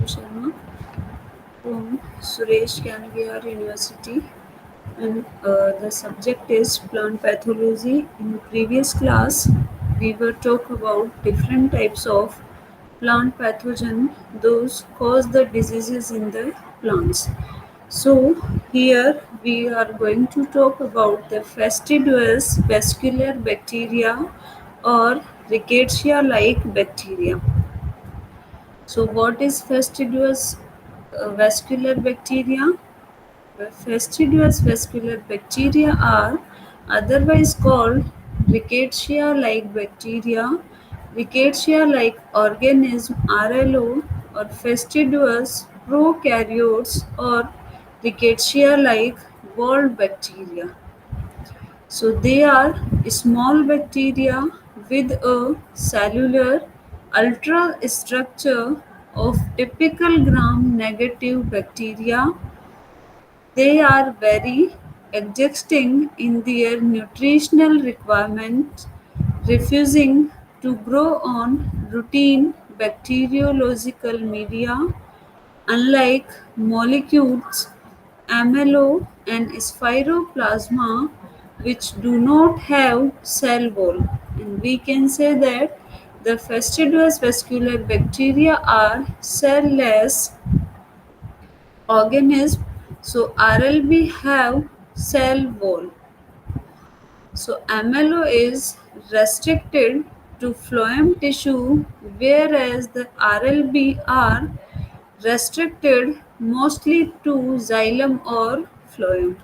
Sharma from Suresh Kanagiyar University, and the subject is plant pathology. In the previous class, we were talk about different types of plant pathogen, those cause the diseases in the plants. So here we are going to talk about the fastidious vascular bacteria or rickettsia-like bacteria. So, what is fastidious vascular bacteria? Fastidious vascular bacteria are otherwise called rickettsia-like bacteria, rickettsia-like organism (RLO), or fastidious prokaryotes or rickettsia-like walled bacteria. So they are small bacteria with a cellular ultrastructure of typical gram-negative bacteria. They are very exacting in their nutritional requirements, refusing to grow on routine bacteriological media. Unlike molecules amylo and spiroplasma, which do not have cell wall, and we can say that the fastidious vascular bacteria are cell-less organisms. So RLB have cell wall. So amylo is restricted to phloem tissue, whereas the RLB are restricted mostly to xylem or phloem.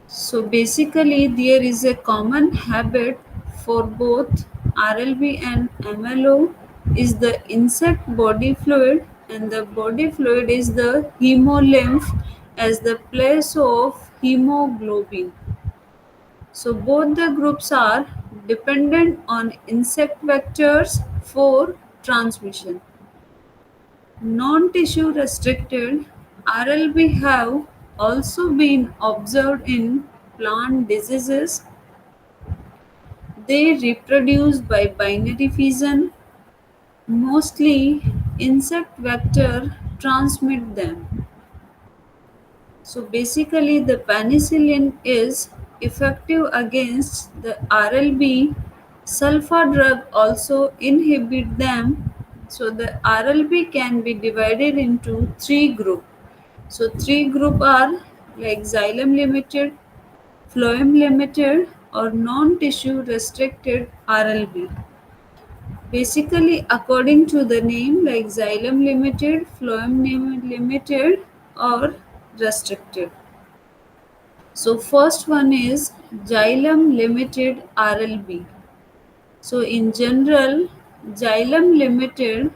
So basically, there is a common habit for both RLB and MLO is the insect body fluid, and the body fluid is the hemolymph as the place of hemoglobin. So both the groups are dependent on insect vectors for transmission. Non-tissue restricted RLB have also been observed in plant diseases. They reproduce by binary fission. Mostly insect vector transmit them. So basically the penicillin is effective against the RLB. Sulfa drug also inhibit them. So the RLB can be divided into three groups. So three group are like xylem limited, phloem limited, or non-tissue restricted RLB. Basically, according to the name, like xylem limited, phloem limited, or restricted. So first one is xylem limited RLB. So in general, xylem limited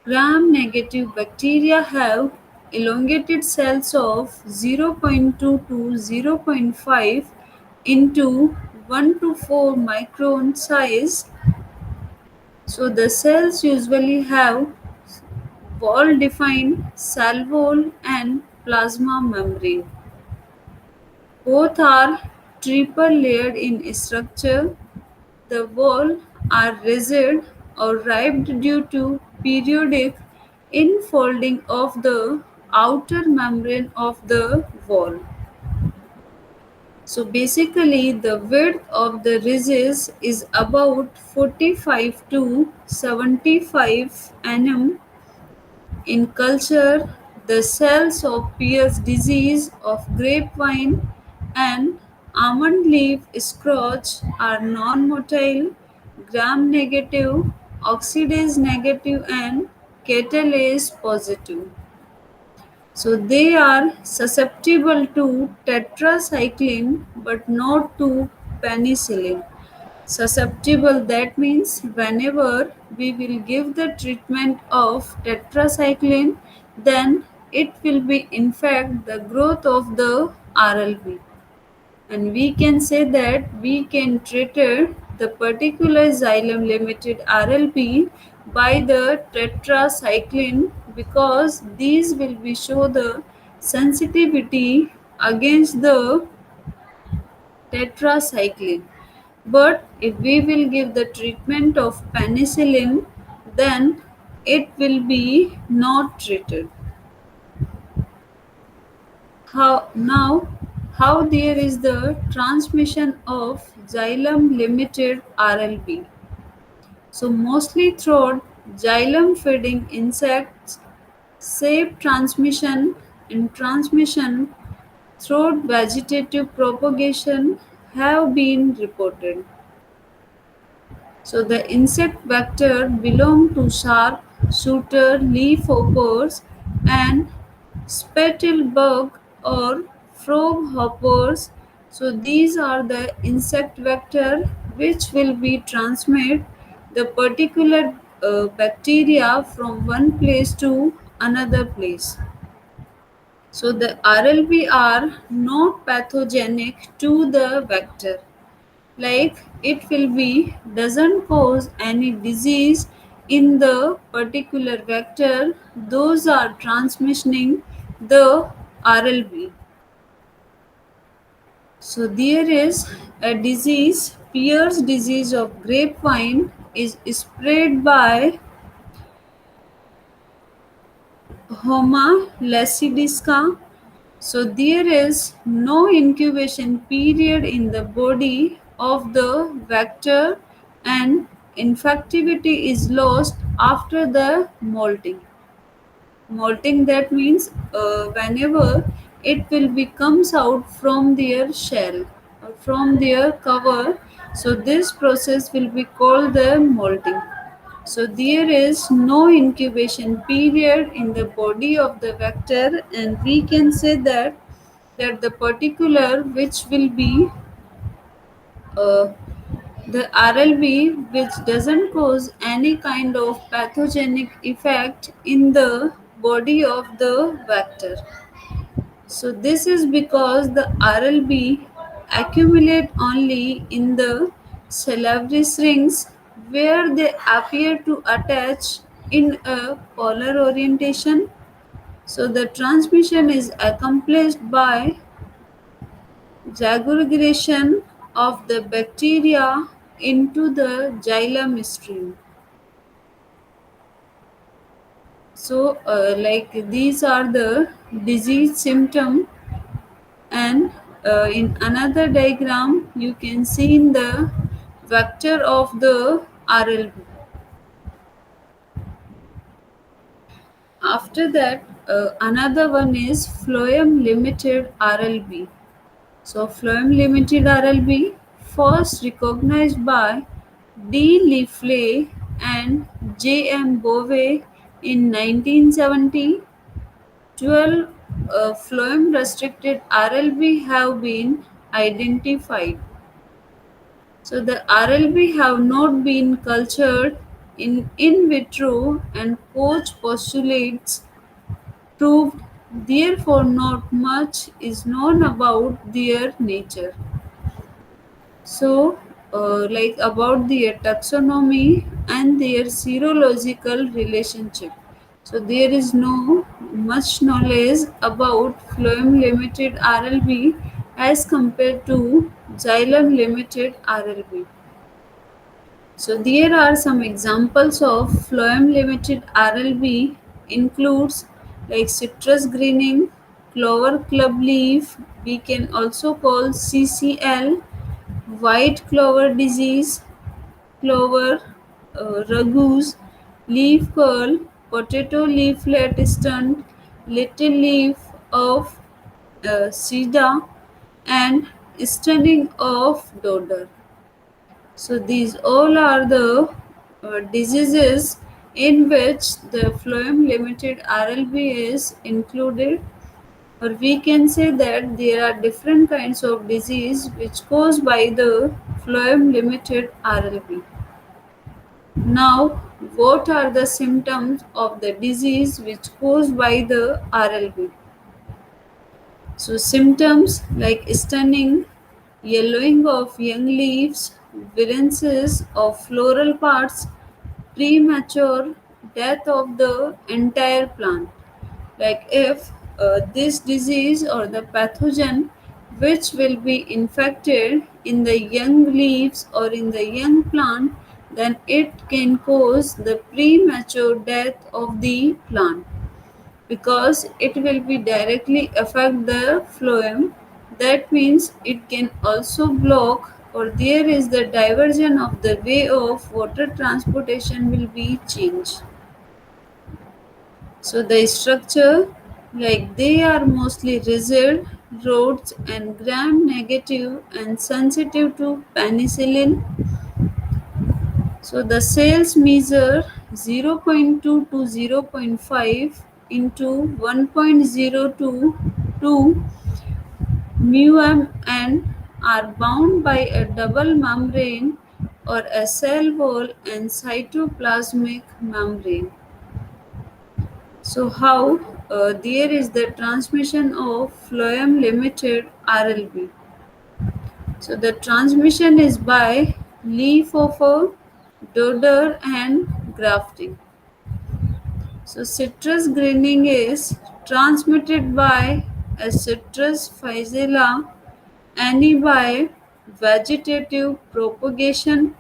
gram-negative bacteria have elongated cells of 0.2 to 0.5 into 1 to 4 micron size. So the cells usually have wall-defined cell wall and plasma membrane. Both are triple layered in structure. The wall are rigid or ribbed due to periodic infolding of the outer membrane of the wall. So basically the width of the ridges is about 45 to 75 nm. In culture, the cells of Pierce disease of grapevine and almond leaf scrotch are non-motile, gram-negative, oxidase negative, and catalase positive. So they are susceptible to tetracycline but not to penicillin. Susceptible, that means whenever we will give the treatment of tetracycline, then it will be infect the growth of the RLB, and we can say that we can treat the particular xylem limited RLB by the tetracycline, because these will be show the sensitivity against the tetracycline. But if we will give the treatment of penicillin, then it will be not treated. How there is the transmission of xylem limited RLB. So mostly through xylem feeding insects, safe transmission and transmission through vegetative propagation have been reported. So the insect vector belong to sharp shooter leafhoppers and spittlebug or frog hoppers. So these are the insect vector which will be transmit the particular bacteria from one place to another place. So the RLB are not pathogenic to the vector, like it will be doesn't cause any disease in the particular vector, those are transmitting the RLB. So there is a disease, Pierce disease of grapevine is spread by Homa lacidisca. So there is no incubation period in the body of the vector and infectivity is lost after the molting. Molting, that means whenever it will be comes out from their shell or from their cover, so this process will be called the molting. So there is no incubation period in the body of the vector, and we can say that the particular which will be uh, the RLB which doesn't cause any kind of pathogenic effect in the body of the vector. So this is because the RLB accumulate only in the salivary rings where they appear to attach in a polar orientation. So the transmission is accomplished by aggregation of the bacteria into the xylem stream. So, like these are the disease symptom, and in another diagram you can see in the vector of the RLB. After that, another one is phloem limited RLB. So phloem limited RLB first recognized by D. Leafley and J. M. Bove in 1970. 12 phloem restricted RLB have been identified. So the RLB have not been cultured in vitro, and Koch postulates proved, therefore not much is known about their nature. So, like about their taxonomy and their serological relationship. So, there is no much knowledge about phloem limited RLB as compared to xylem limited RLB. So, there are some examples of phloem limited RLB includes like citrus greening, clover club leaf, we can also call CCL, white clover disease, clover raguse, leaf curl, potato leaflet stunt, little leaf of sida, and stunning of dodder. So these all are the diseases in which the phloem limited RLB is included, or we can say that there are different kinds of disease which caused by the phloem limited RLB. Now, what are the symptoms of the disease which caused by the RLB? So symptoms like stunning, yellowing of young leaves, variances of floral parts, premature death of the entire plant. Like if this disease or the pathogen which will be infected in the young leaves or in the young plant, then it can cause the premature death of the plant because it will be directly affect the phloem. That means it can also block or there is the diversion of the way of water transportation will be changed. So the structure, like they are mostly rigid, rods and gram negative and sensitive to penicillin. So the cells measure 0.2 to 0.5 into 1.022 μm and are bound by a double membrane or a cell wall and cytoplasmic membrane. So how there is the transmission of phloem limited RLB. So the transmission is by leaf of a dodder and grafting. So citrus greening is transmitted by a citrus physalia and by vegetative propagation.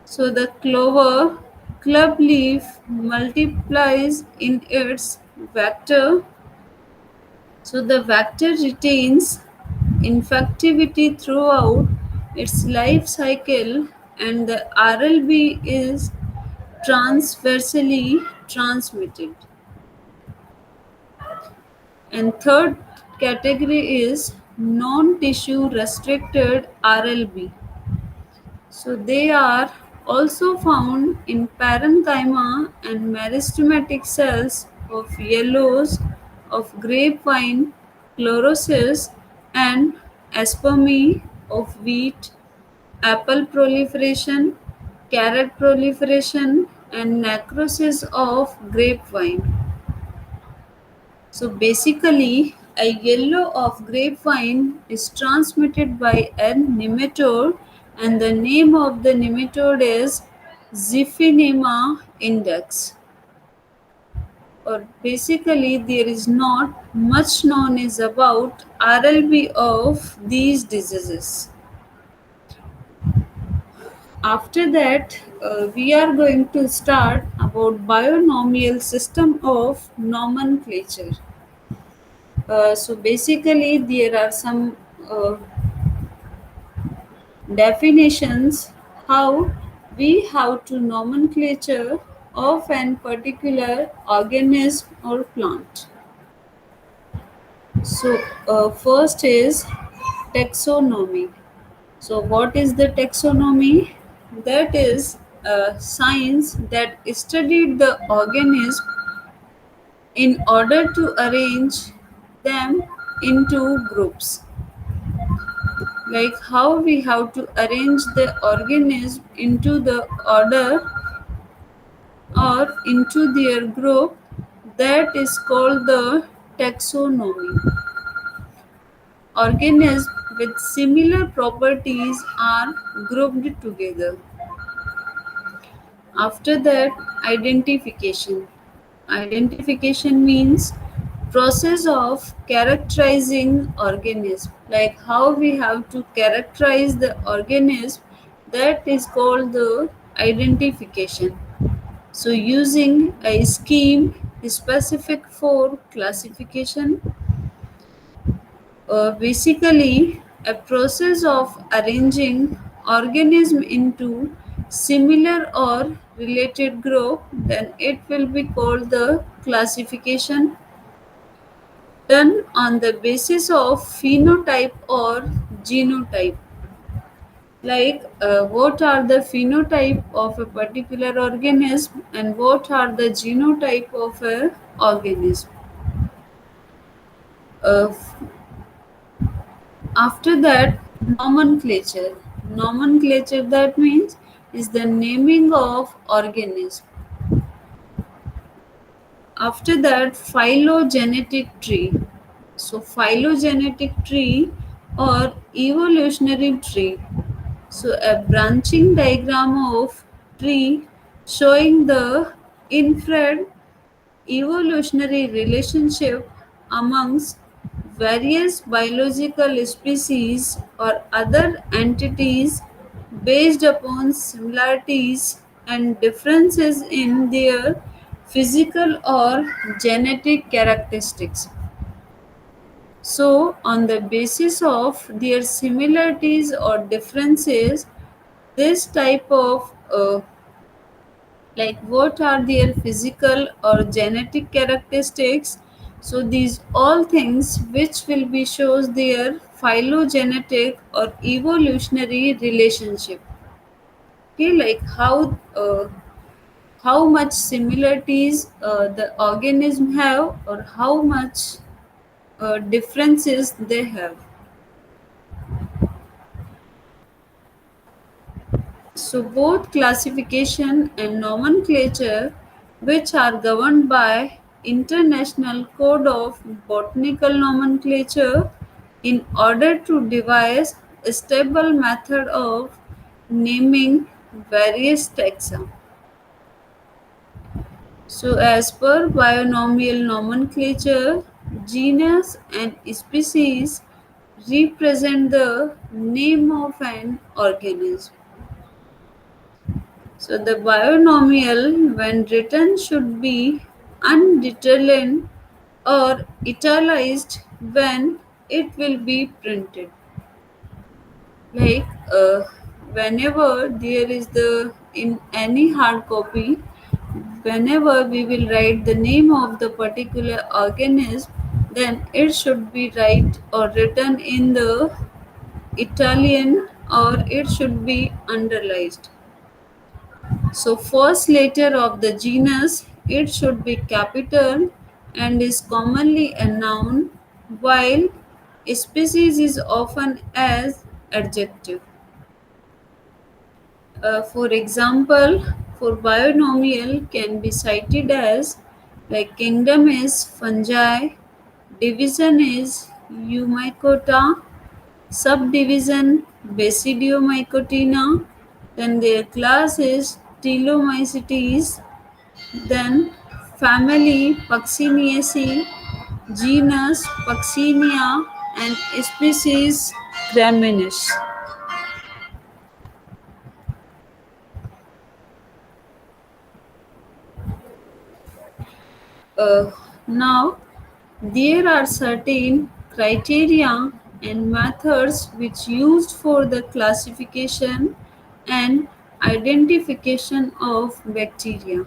So the clover club leaf multiplies in its vector. So the vector retains infectivity throughout its life cycle and the RLB is transversely transmitted. And third category is non-tissue restricted RLB. So they are also found in parenchyma and meristematic cells of yellows of grapevine, chlorosis, and aspermi of wheat, apple proliferation, carrot proliferation, and necrosis of grapevine. So basically, a yellow of grapevine is transmitted by a nematode, and the name of the nematode is Ziphinema index. Or basically, there is not much known is about RLB of these diseases. After that, we are going to start about binomial system of nomenclature. So basically, there are some definitions how we have to nomenclature of an particular organism or plant. So first is taxonomy. So what is the taxonomy? That is a science that studied the organism in order to arrange them into groups, like how we have to arrange the organism into the order or into their group, that is called the taxonomy. Organisms with similar properties are grouped together. After that, identification. Identification means process of characterizing organism, like how we have to characterize the organism, that is called the identification. So using a scheme specific for classification, basically a process of arranging organism into similar or related group, then it will be called the classification, done on the basis of phenotype or genotype. Like what are the phenotype of a particular organism and what are the genotype of a organism. Uh, After that, nomenclature. Nomenclature, that means is the naming of organism. After that, phylogenetic tree. So phylogenetic tree or evolutionary tree. So a branching diagram of tree showing the infrared evolutionary relationship amongst various biological species or other entities based upon similarities and differences in their physical or genetic characteristics. So, on the basis of their similarities or differences, this type of like what are their physical or genetic characteristics, so these all things which will be shows their phylogenetic or evolutionary relationship. Okay, like how much similarities the organism have or how much differences they have. So both classification and nomenclature, which are governed by International Code of Botanical Nomenclature, in order to devise a stable method of naming various taxa. So as per binomial nomenclature, genus and species represent the name of an organism. So the binomial, when written, should be undetermined or italicized when it will be printed. Like whenever there is the in any hard copy, whenever we will write the name of the particular organism, then it should be write or written in the Italian or it should be underlined. So first letter of the genus, it should be capital and is commonly a noun, while species is often as adjective. For example, for binomial can be cited as like kingdom is fungi, division is Eumycota, subdivision Basidiomycotina, then their class is Telomycetes, then family Pucciniaceae, genus Puccinia, and species Gramineus. Now, there are certain criteria and methods which used for the classification and identification of bacteria.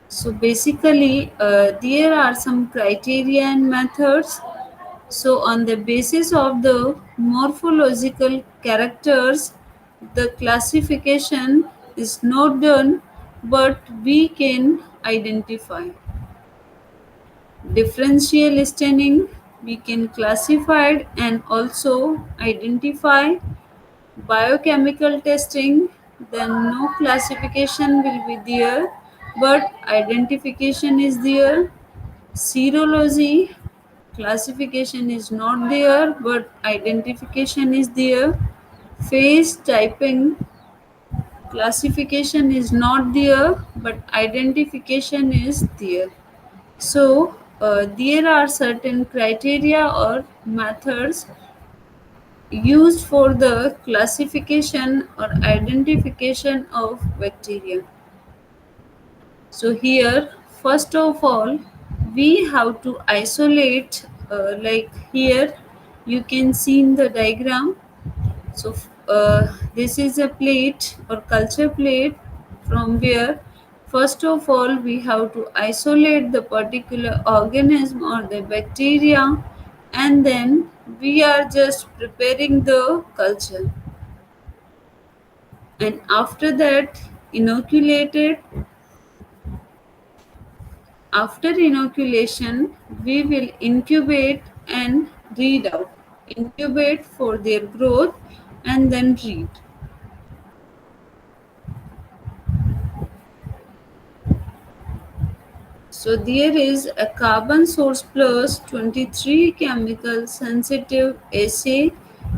So basically, there are some criteria and methods. So on the basis of the morphological characters, the classification is not done, but we can identify. Differential staining, we can classify and also identify. Biochemical testing, then no classification will be there, but identification is there. Serology, classification is not there, but identification is there. Phase typing, classification is not there, but identification is there. So, there are certain criteria or methods used for the classification or identification of bacteria. So, here, first of all, we have to isolate, like here, you can see in the diagram. So, this is a plate or culture plate from where first of all we have to isolate the particular organism or the bacteria, and then we are just preparing the culture, and after that inoculated. After inoculation, we will incubate and read out. Incubate for their growth and then read. So there is a carbon source plus 23 chemical sensitive assay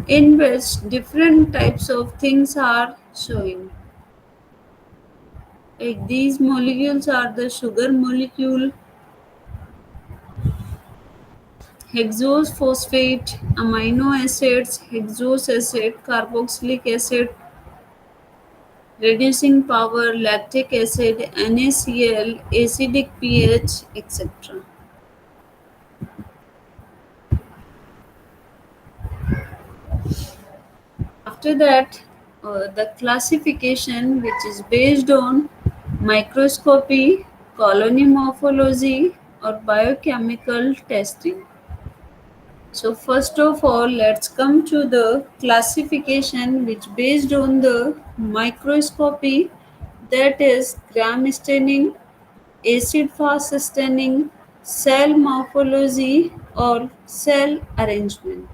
in which different types of things are showing. Like these molecules are the sugar molecule, hexose phosphate, amino acids, hexose acid, carboxylic acid. reducing power, lactic acid, NaCl, acidic pH, etc. After that, the classification, which is based on microscopy, colony morphology, or biochemical testing. So first of all, let's come to the classification which based on the microscopy, that is gram staining, acid fast staining, cell morphology or cell arrangement.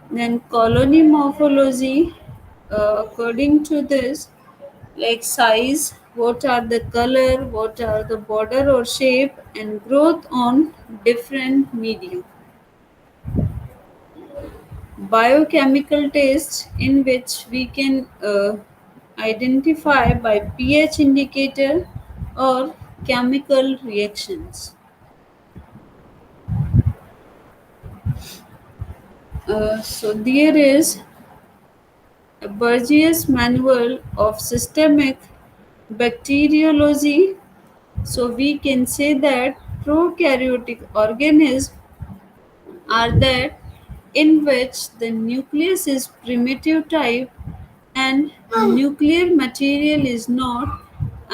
Then colony morphology, according to this, like size, what are the color, what are the border or shape, and growth on different medium. Biochemical tests, in which we can identify by pH indicator or chemical reactions. So there is a Burgess Manual of Systemic Bacteriology. So we can say that prokaryotic organisms are that in which the nucleus is primitive type and nuclear material is not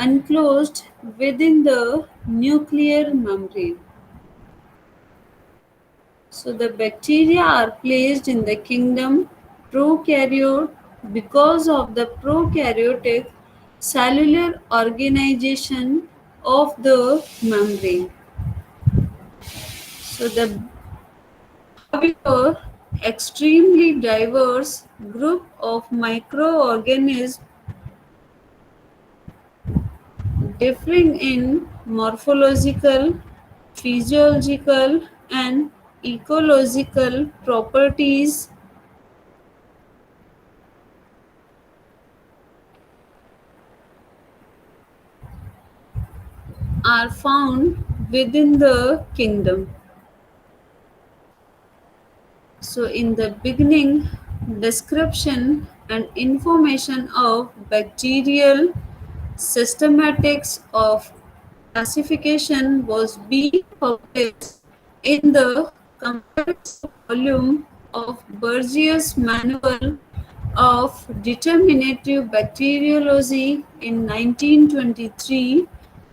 enclosed within the nuclear membrane. So the bacteria are placed in the kingdom prokaryote because of the prokaryotic cellular organization of the membrane. So the however extremely diverse group of microorganisms differing in morphological, physiological, and ecological properties are found within the kingdom. So, in the beginning, description and information of bacterial systematics of classification was being published in the comprehensive volume of Burgess Manual of Determinative Bacteriology in 1923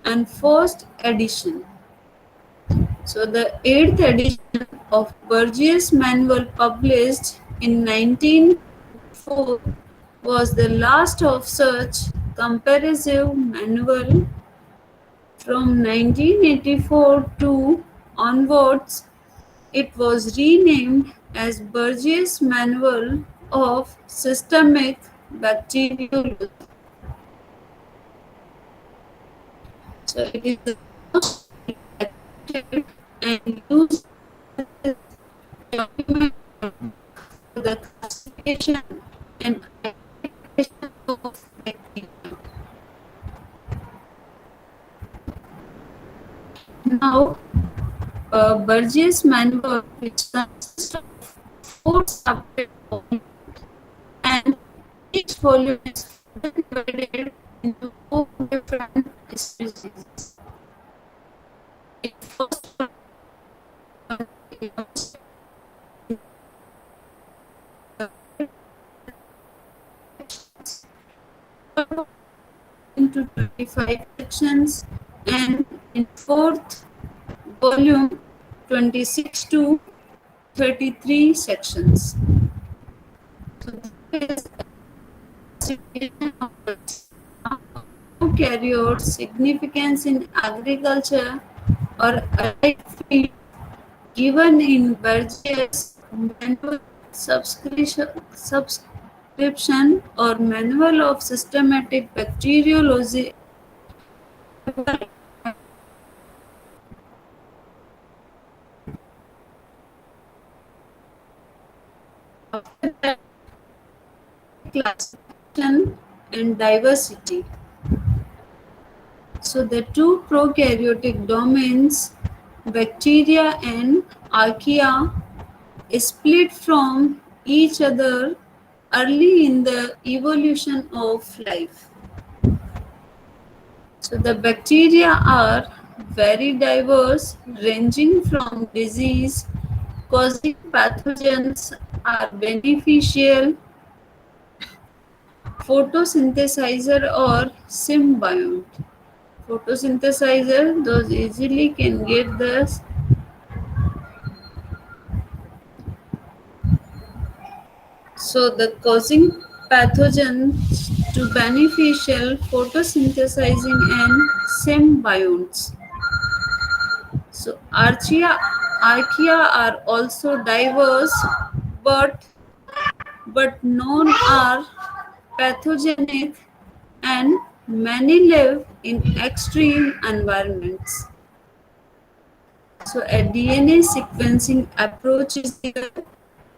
and first edition. So the eighth edition of Burgess Manual published in 1904 was the last of such comparative manual. From 1984 to onwards, it was renamed as Burgess Manual of Systemic Bacteriology. So it is the most accepted and used document for the classification and identification of bacteria. Now, Burgess Manual, which consists of four separate volumes, and each volume is divided into four different species. It first into 25 sections, and in fourth volume 26 to 33 sections. So this is classification of prokaryotes significance in agriculture or allied field given in Burgess Manual subscription or Manual of Systematic Bacteriology. After that, classification and diversity. So the two prokaryotic domains, bacteria and archaea, split from each other early in the evolution of life. So the bacteria are very diverse, ranging from disease causing pathogens are beneficial, photosynthesizer or symbiont. Photosynthesizer, those easily can get the so the causing pathogens to beneficial photosynthesizing and symbionts. So archaea are also diverse, but none are pathogenic and many live in extreme environments. So a DNA sequencing approach is there.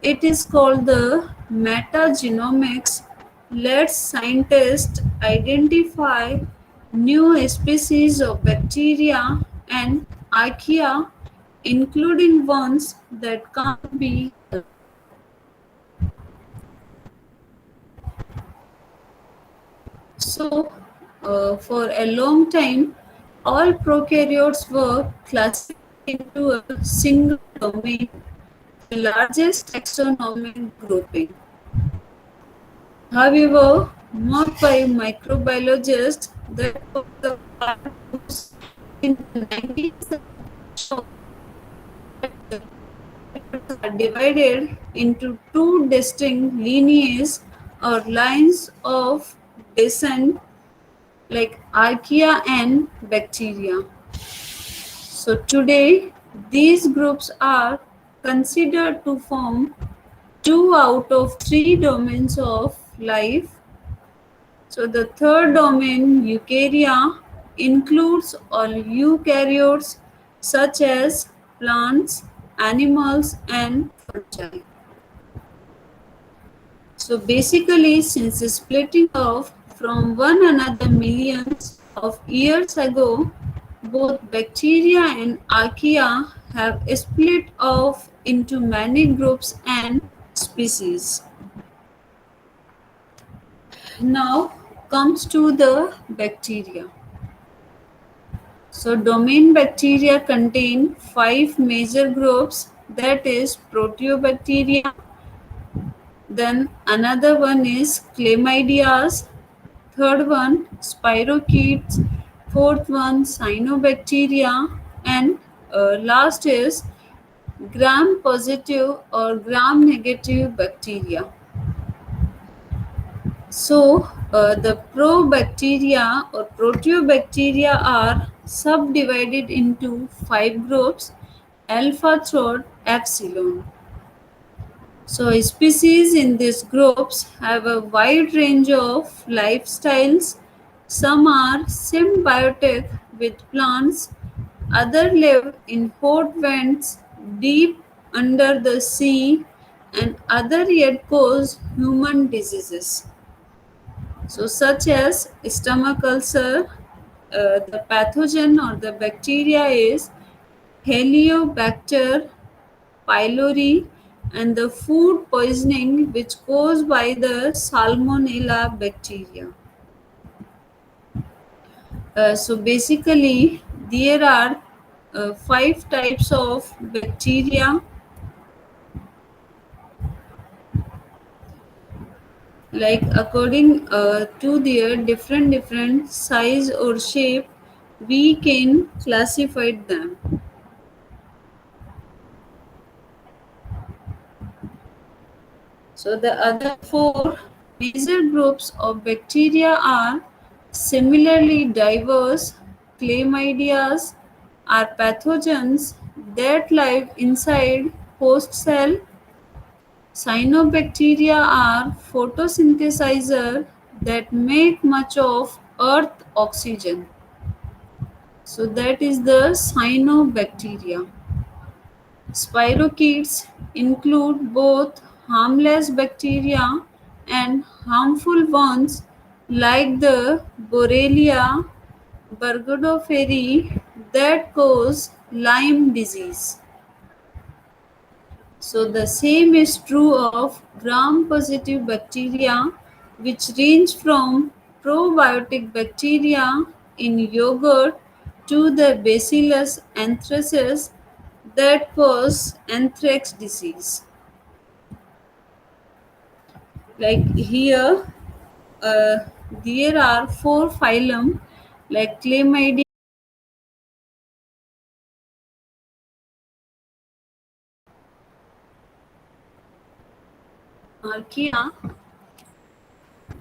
It is called the metagenomics. Lets scientists identify new species of bacteria and archaea, including ones that can't be. So, for a long time, all prokaryotes were classified into a single domain, the largest taxonomic grouping. However, marked by microbiologists, that was the part whose in the 19th century the prokaryotes are divided into two distinct lineages or lines of descent like archaea and bacteria. So today, these groups are considered to form two out of three domains of life. So the third domain, eukarya, includes all eukaryotes such as plants, animals, and fungi. So basically, since splitting off from one another millions of years ago, both bacteria and archaea have split off into many groups and species. Now comes to the bacteria. So domain bacteria contain five major groups, that is proteobacteria, then another one is chlamydias, third one spirochetes, fourth one cyanobacteria, and last is gram positive or gram negative bacteria. So the probacteria or proteobacteria are subdivided into five groups alpha through epsilon. So species in these groups have a wide range of lifestyles. Some are symbiotic with plants, others live in hot vents deep under the sea, and other yet cause human diseases. So such as stomach ulcer, the pathogen or the bacteria is Heliobacter pylori, and the food poisoning which caused by the Salmonella bacteria. So basically, there are five types of bacteria. Like according to their different size or shape, we can classify them. So the other four major groups of bacteria are similarly diverse. Chlamydias are pathogens that live inside host cell. Cyanobacteria are photosynthesizer that make much of earth oxygen. So that is the cyanobacteria. Spirochetes include both harmless bacteria and harmful ones like the Borrelia burgdorferi that cause Lyme disease. So the same is true of gram-positive bacteria, which range from probiotic bacteria in yogurt to the Bacillus anthracis that cause anthrax disease. Like here, uh, there are four phylum like Chlamydia, Archaea.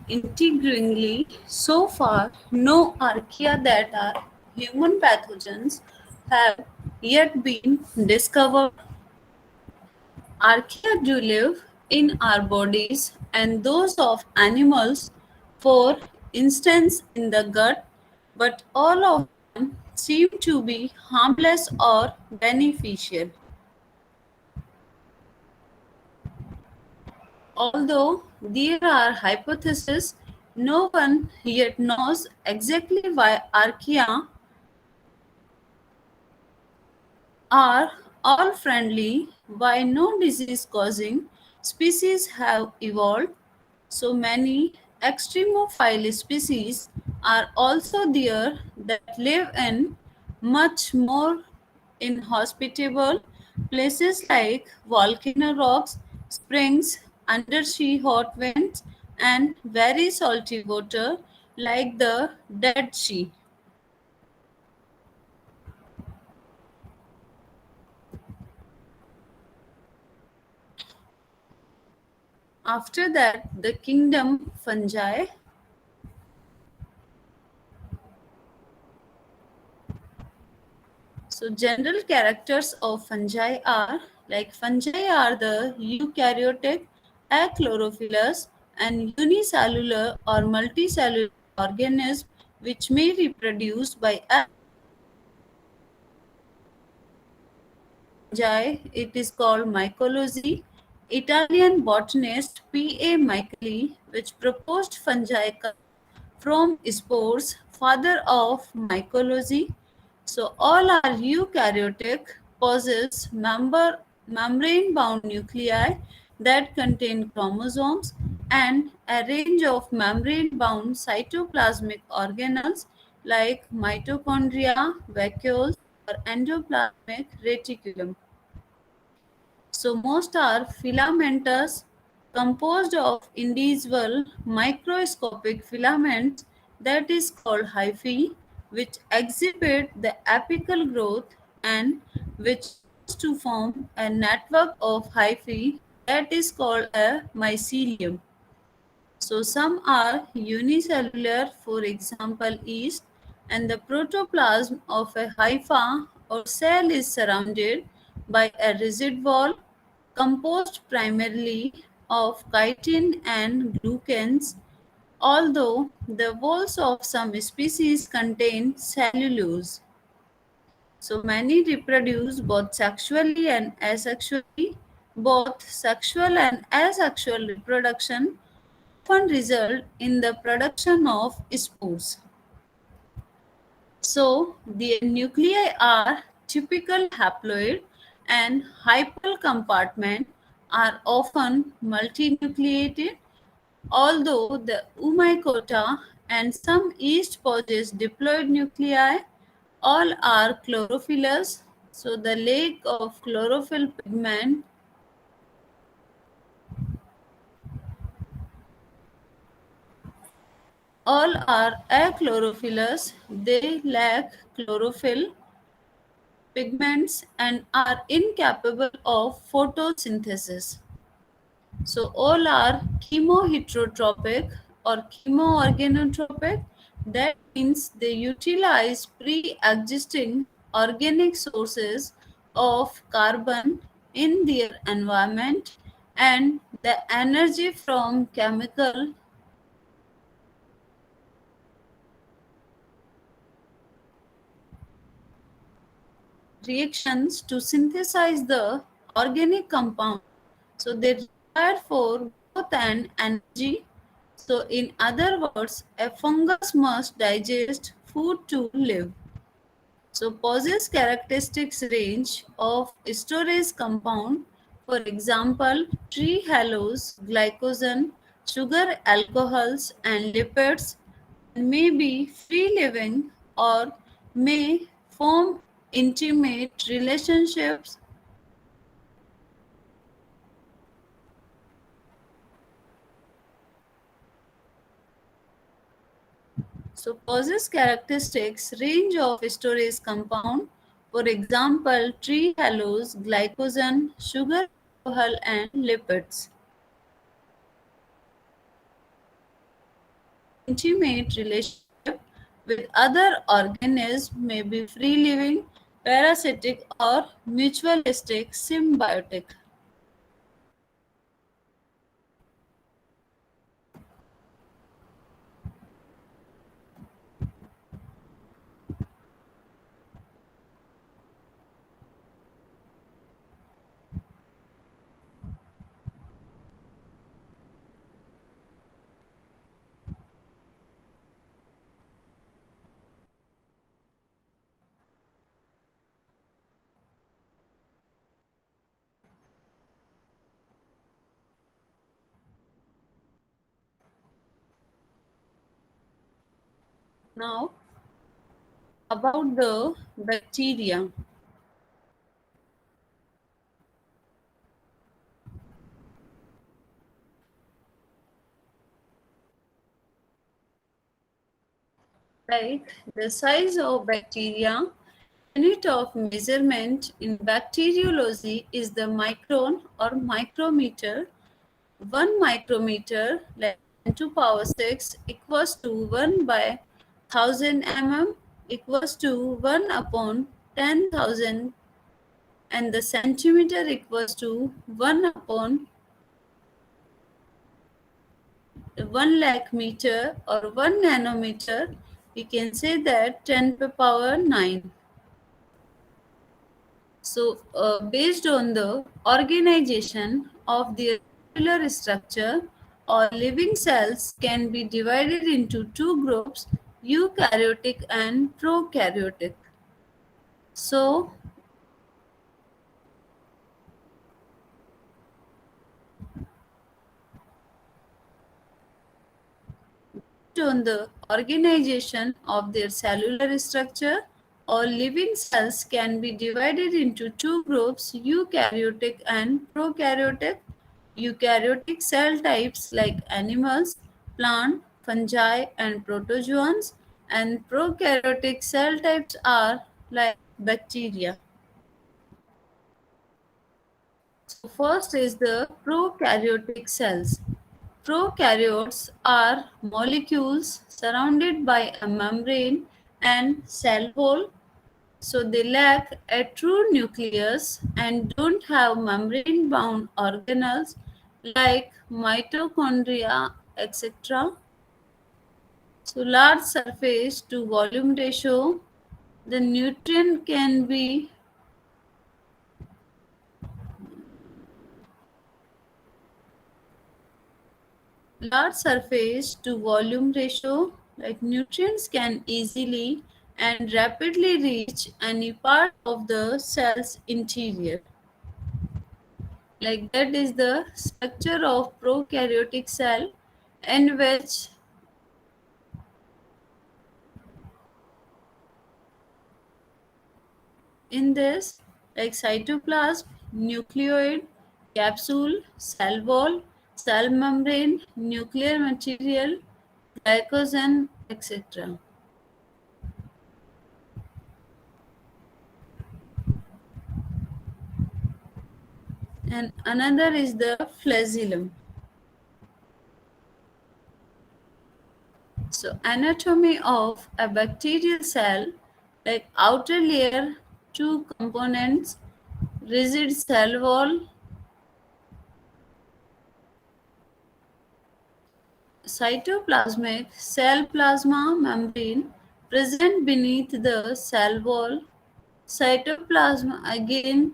Intriguingly, so far, no archaea that are human pathogens have yet been discovered. Archaea do live in our bodies and those of animals, for instance, in the gut, but all of them seem to be harmless or beneficial. Although there are hypotheses, no one yet knows exactly why archaea are all friendly, why no disease causing species have evolved. So many extremophile species are also there that live in much more inhospitable places like volcano rocks, springs, undersea hot vents, and very salty water like the Dead Sea. After that, the kingdom fungi. So general characters of fungi are like fungi are the eukaryotic, achlorophyllous, and unicellular or multicellular organisms which may reproduce by fungi. It is called mycology. Italian botanist P. A. Micheli, which proposed fungi from spores, father of mycology. So all are eukaryotic, possess membrane-bound nuclei that contain chromosomes and a range of membrane-bound cytoplasmic organelles like mitochondria, vacuoles, or endoplasmic reticulum. So most are filamentous, composed of individual microscopic filaments that is called hyphae, which exhibit the apical growth and which to form a network of hyphae that is called a mycelium. So some are unicellular, for example, yeast, and the protoplasm of a hypha or cell is surrounded by a rigid wall composed primarily of chitin and glucans, although the walls of some species contain cellulose. So many reproduce both sexually and asexually. Both sexual and asexual reproduction often result in the production of spores. So the nuclei are typical haploid and hypal compartment are often multinucleated, although the Oomycota and some yeast possess diploid nuclei. All are chlorophyllous, so the lack of chlorophyll pigment. All are achlorophyllous, they lack chlorophyll pigments and are incapable of photosynthesis. So all are chemoheterotropic or chemoorganotropic. That means they utilize pre-existing organic sources of carbon in their environment and the energy from chemical. Reactions to synthesize the organic compound. So they require for growth and energy. So in other words, a fungus must digest food to live. So possess characteristics range of storage compound For example, tree halos, glycogen, sugar alcohols, and lipids may be free living or may form intimate relationships. So possess characteristics range of storage compound. For example, tree halos, glycogen, sugar alcohol, and lipids. Intimate relationship with other organisms may be free living, parasitic, or mutualistic symbiotic. Now, about the bacteria. Like the size of bacteria, unit of measurement in bacteriology is the micron or micrometer. 1 micrometer, like 10 to power 6, equals to 1 by 1000 mm equals to 1 upon 10,000, and the centimeter equals to 1 upon 1 lakh meter or 1 nanometer. We can say that 10 to power 9. So, based on the organization of the cellular structure, all living cells can be divided into two groups, eukaryotic and prokaryotic. So, based on the organization of their cellular structure, all living cells can be divided into two groups, eukaryotic and prokaryotic. Eukaryotic cell types like animals, plant, fungi, and protozoans, and prokaryotic cell types are like bacteria. So first is the prokaryotic cells. Prokaryotes are molecules surrounded by a membrane and cell wall, so they lack a true nucleus and don't have membrane bound organelles like mitochondria, etc. So, large surface to volume ratio, the nutrient can be large surface to volume ratio, like nutrients can easily and rapidly reach any part of the cell's interior. Like that is the structure of prokaryotic cell, in which in this, like cytoplasm, nucleoid, capsule, cell wall, cell membrane, nuclear material, glycogen, etc. And another is the flagellum. So, anatomy of a bacterial cell, like outer layer, two components, rigid cell wall, cytoplasmic cell plasma membrane present beneath the cell wall, cytoplasm again,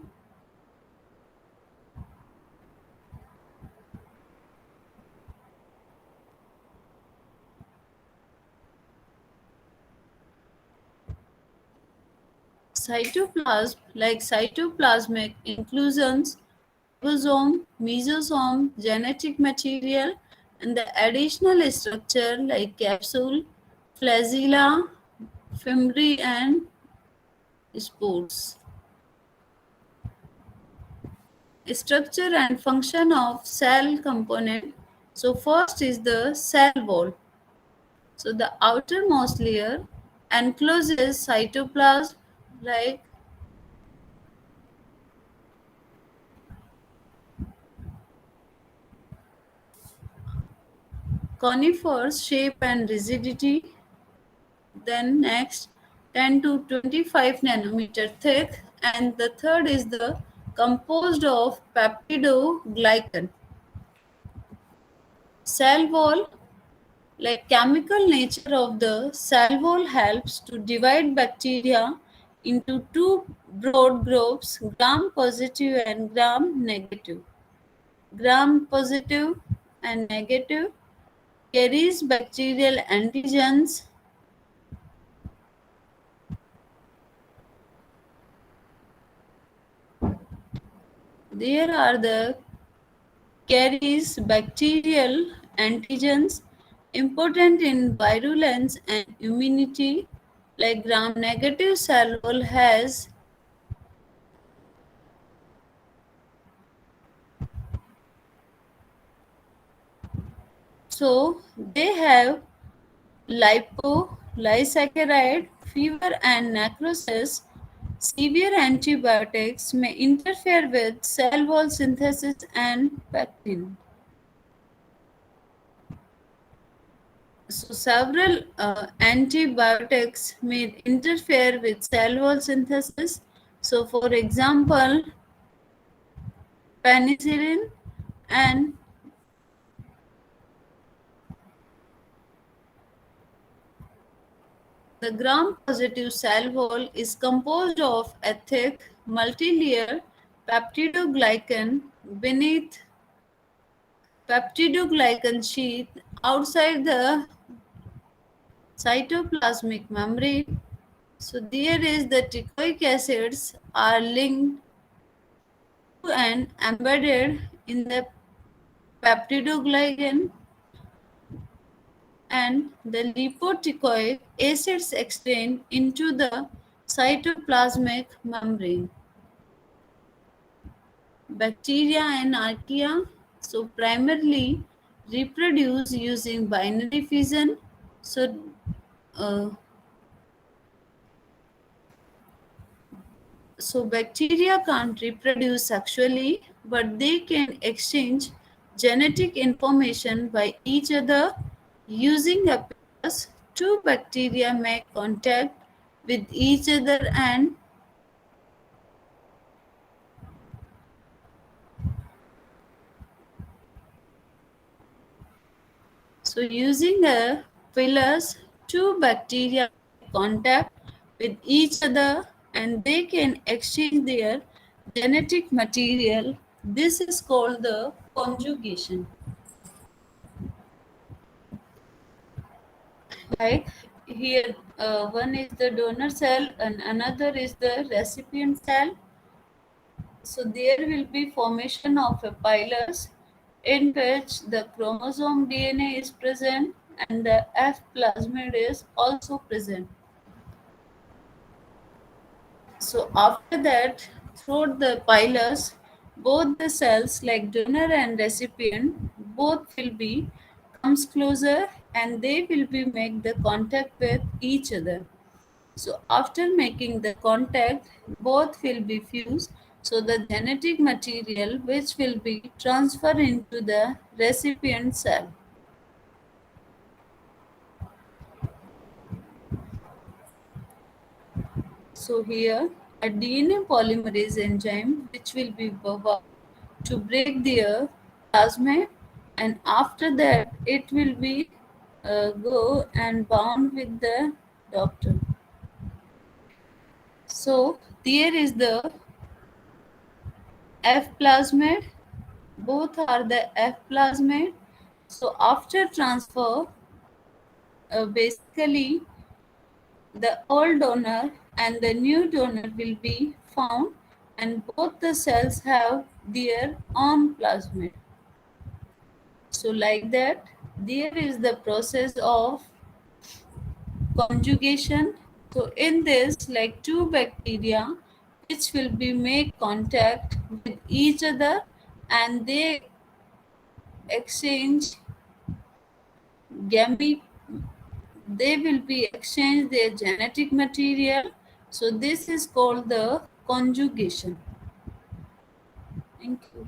cytoplasm like cytoplasmic inclusions ribosome, mesosome, genetic material, and the additional structure like capsule, flagella, fimbriae, and spores. Structure and function of cell component. So first is the cell wall. So the outermost layer encloses cytoplasm like coniferous shape and rigidity. Then next 10 to 25 nanometer thick, and the third is the composed of peptidoglycan. Cell wall, like chemical nature of the cell wall helps to divide bacteria into two broad groups, gram positive and gram negative. Gram positive and negative carries bacterial antigens. There are the carries bacterial antigens important in virulence and immunity, like gram negative cell wall has. So they have lipopolysaccharide, fever, and necrosis. Severe antibiotics may interfere with cell wall synthesis and pectin. So, several antibiotics may interfere with cell wall synthesis. So, for example, penicillin and the gram-positive cell wall is composed of a thick, multi-layer peptidoglycan beneath peptidoglycan sheath outside the cytoplasmic membrane. So there is the teichoic acids are linked to and embedded in the peptidoglycan, and the lipoteichoic acids extend into the cytoplasmic membrane. Bacteria and archaea, so primarily reproduce using binary fission. So, uh, so bacteria can't reproduce sexually, but they can exchange genetic information by each other using a pairs. Two bacteria make contact with each other, and so using a pillars, two bacteria make contact with each other and they can exchange their genetic material. This is called the conjugation. Like here, one is the donor cell and another is the recipient cell. So there will be formation of a pilus in which the chromosome DNA is present and the F plasmid is also present. So after that, through the pilus, both the cells like donor and recipient both will be comes closer and they will be make the contact with each other. So after making the contact, both will be fused. So the genetic material which will be transferred into the recipient cell. So here a DNA polymerase enzyme which will be worked to break their plasmid, and after that it will be go and bound with the doctor. So there is the F plasmid, both are the F plasmid. So after transfer, basically the old donor and the new donor will be found and both the cells have their own plasmid. So, like that, there is the process of conjugation. So, in this, like two bacteria which will be make contact with each other and they exchange gamete, they will be exchange their genetic material. So, this is called the conjugation. Thank you.